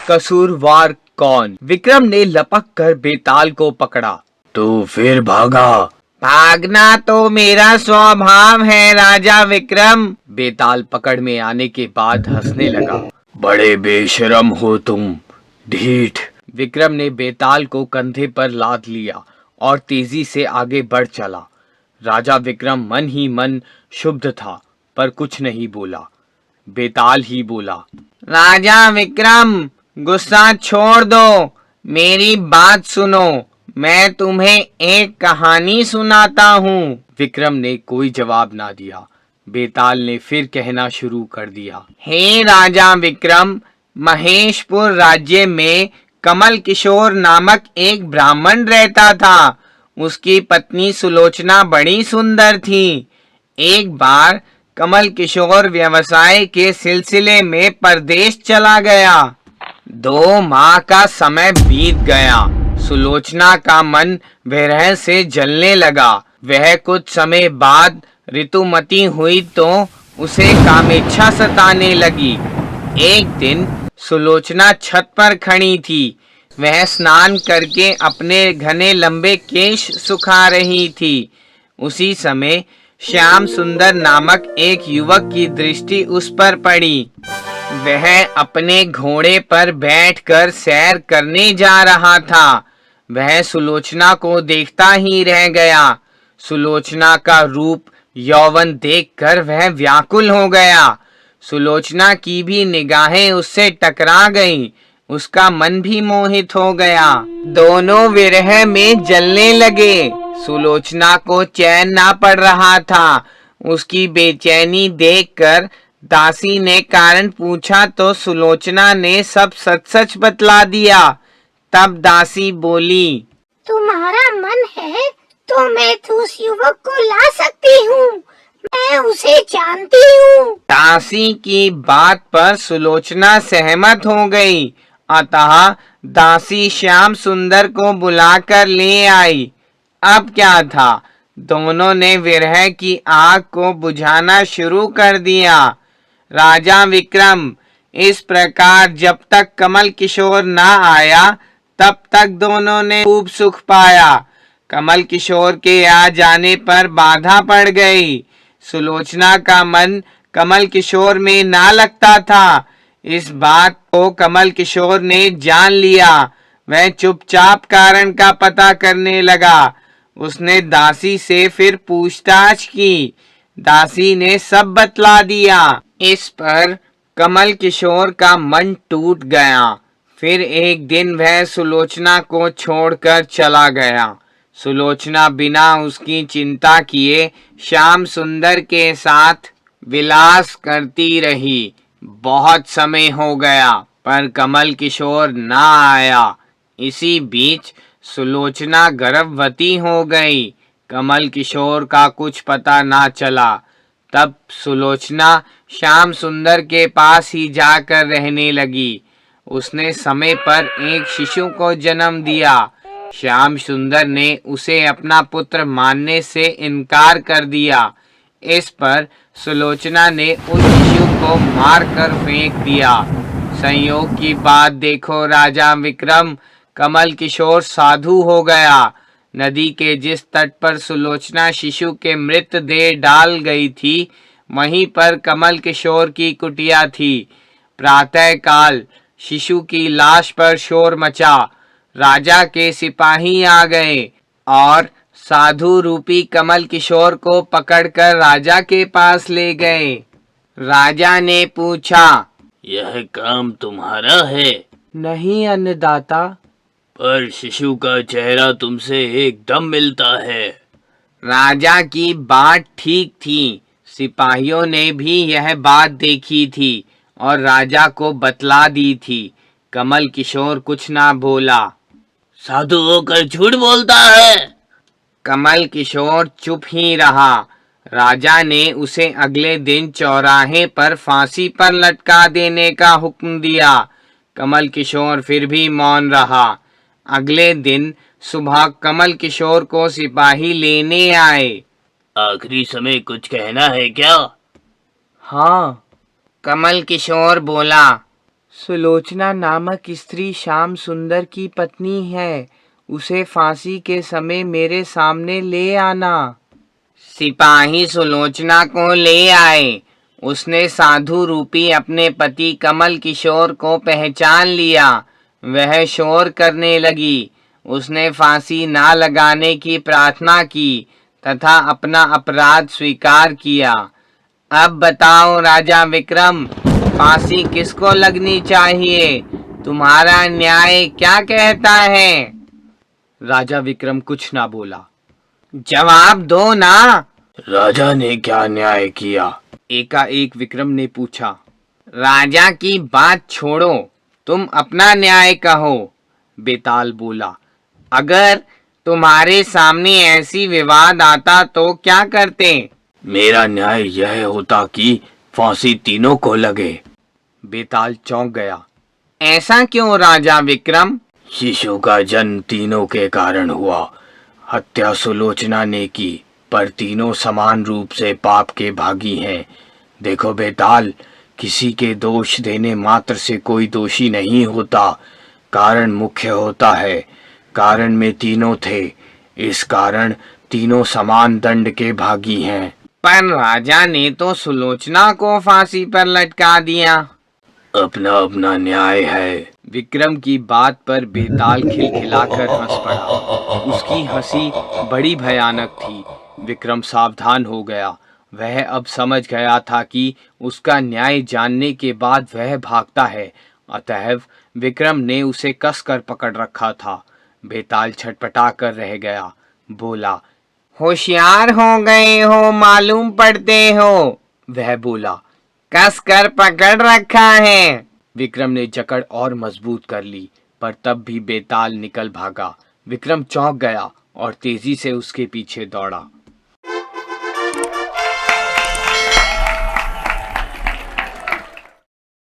कसूरवार कौन? विक्रम ने लपक कर बेताल को पकड़ा। तो फिर भागा? भागना तो मेरा स्वभाव है राजा विक्रम। बेताल पकड़ में आने के बाद हंसने लगा। बड़े बेशरम हो तुम, ढीठ। विक्रम ने बेताल को कंधे पर लाद लिया और तेजी से आगे बढ़ चला। राजा विक्रम मन ही मन क्षुब्ध था पर कुछ नहीं बोला। बेताल ही बोला, राजा विक्रम गुस्सा छोड़ दो, मेरी बात सुनो, मैं तुम्हें एक कहानी सुनाता हूँ। विक्रम ने कोई जवाब ना दिया। बेताल ने फिर कहना शुरू कर दिया। हे राजा विक्रम, महेशपुर राज्य में कमल किशोर नामक एक ब्राह्मण रहता था। उसकी पत्नी सुलोचना बड़ी सुंदर थी। एक बार कमल किशोर व्यवसाय के सिलसिले में परदेश चला गया। 2 माह का समय बीत गया। सुलोचना का मन विरह से जलने लगा। वह कुछ समय बाद ऋतुमती हुई तो उसे कामेच्छा सताने लगी। एक दिन सुलोचना छत पर खड़ी थी। वह स्नान करके अपने घने लंबे केश सुखा रही थी। उसी समय श्याम सुंदर नामक एक युवक की दृष्टि उस पर पड़ी। वह अपने घोड़े पर बैठकर सैर करने जा रहा था। वह सुलोचना को देखता ही रह गया। सुलोचना का रूप यौवन देखकर वह व्याकुल हो गया। सुलोचना की भी निगाहें उससे टकरा गईं। उसका मन भी मोहित हो गया। दोनों विरह में जलने लगे। सुलोचना को चैन ना पड़ रहा था। उसकी बेचैनी देखकर दासी ने कारण पूछा तो सुलोचना ने सब सच सच बतला दिया। तब दासी बोली, तुम्हारा मन है तो मैं तो उस युवक को ला सकती हूँ, मैं उसे जानती हूँ। दासी की बात पर सुलोचना सहमत हो गई। अतः दासी श्याम सुंदर को बुलाकर ले आई। अब क्या था, दोनों ने विरह की आग को बुझाना शुरू कर दिया। राजा विक्रम, इस प्रकार जब तक कमल किशोर ना आया तब तक दोनों ने खूब सुख पाया। कमल किशोर के आ जाने पर बाधा पड़ गई। सुलोचना का मन कमल किशोर में ना लगता था। इस बात को कमल किशोर ने जान लिया। वह चुपचाप कारण का पता करने लगा। उसने दासी से फिर पूछताछ की। दासी ने सब बतला दिया। इस पर कमल किशोर का मन टूट गया। फिर एक दिन वह सुलोचना को छोड़कर चला गया। सुलोचना बिना उसकी चिंता किए श्याम सुंदर के साथ विलास करती रही। बहुत समय हो गया पर कमल किशोर ना आया। इसी बीच सुलोचना गर्भवती हो गई। कमल किशोर का कुछ पता ना चला। तब सुलोचना श्याम सुंदर के पास ही जाकर रहने लगी। उसने समय पर एक शिशु को जन्म दिया। श्याम सुंदर ने उसे अपना पुत्र मानने से इनकार कर दिया। इस पर सुलोचना ने उस शिशु को मारकर फेंक दिया। संयोग की बात देखो राजा विक्रम, कमल किशोर साधु हो गया। नदी के जिस तट पर सुलोचना शिशु के मृतदेह डाल गई थी वहीं पर कमल किशोर की कुटिया थी। प्रातः काल शिशु की लाश पर शोर मचा। राजा के सिपाही आ गए और साधु रूपी कमल किशोर को पकड़कर राजा के पास ले गए। राजा ने पूछा, यह काम तुम्हारा है? नहीं अन्नदाता। पर शिशु का चेहरा तुमसे एकदम मिलता है। राजा की बात ठीक थी। सिपाहियों ने भी यह बात देखी थी और राजा को बतला दी थी। कमल किशोर कुछ ना बोला। साधु होकर झूठ बोलता है। कमल किशोर चुप ही रहा। राजा ने उसे अगले दिन चौराहे पर फांसी पर लटका देने का हुक्म दिया। कमल किशोर फिर भी मौन रहा। अगले दिन सुबह कमल किशोर को सिपाही लेने आए। आखिरी समय कुछ कहना है क्या? हाँ, कमल किशोर बोला। सुलोचना नामक स्त्री श्याम सुंदर की पत्नी है, उसे फांसी के समय मेरे सामने ले आना। सिपाही सुलोचना को ले आए। उसने साधु रूपी अपने पति कमल किशोर को पहचान लिया। वह शोर करने लगी। उसने फांसी ना लगाने की प्रार्थना की तथा अपना अपराध स्वीकार किया। अब बताओ राजा विक्रम, फांसी किसको लगनी चाहिए? तुम्हारा न्याय क्या कहता है? राजा विक्रम कुछ ना बोला। जवाब दो ना। राजा ने क्या न्याय किया? एकाएक विक्रम ने पूछा। राजा की बात छोड़ो, तुम अपना न्याय कहो। बेताल बोला। अगर तुम्हारे सामने ऐसी विवाद आता तो क्या करते? मेरा न्याय यह होता कि फांसी तीनों को लगे। बेताल चौंक गया। ऐसा क्यों राजा विक्रम? शिशु का जन्म तीनों के कारण हुआ। हत्या सुलोचना ने की, पर तीनों समान रूप से पाप के भागी हैं। देखो बेताल, किसी के दोष देने मात्र से कोई दोषी नहीं होता। कारण मुख्य होता है। कारण में तीनों थे, इस कारण तीनों समान दंड के भागी हैं। पर राजा ने तो सुलोचना को फांसी पर लटका दिया। अपना अपना न्याय है। विक्रम की बात पर बेताल खिलखिलाकर हंस पड़ा। उसकी हंसी बड़ी भयानक थी। विक्रम सावधान हो गया। वह अब समझ गया था कि उसका न्याय जानने के बाद वह भागता है, अतएव विक्रम ने उसे कसकर पकड़ रखा था। बेताल छटपटा कर रह गया। बोला, होशियार हो गए हो, मालूम पड़ते हो। वह बोला, कस कर पकड़ रखा है। विक्रम ने जकड़ और मजबूत कर ली, पर तब भी बेताल निकल भागा। विक्रम चौंक गया और तेजी से उसके पीछे दौड़ा।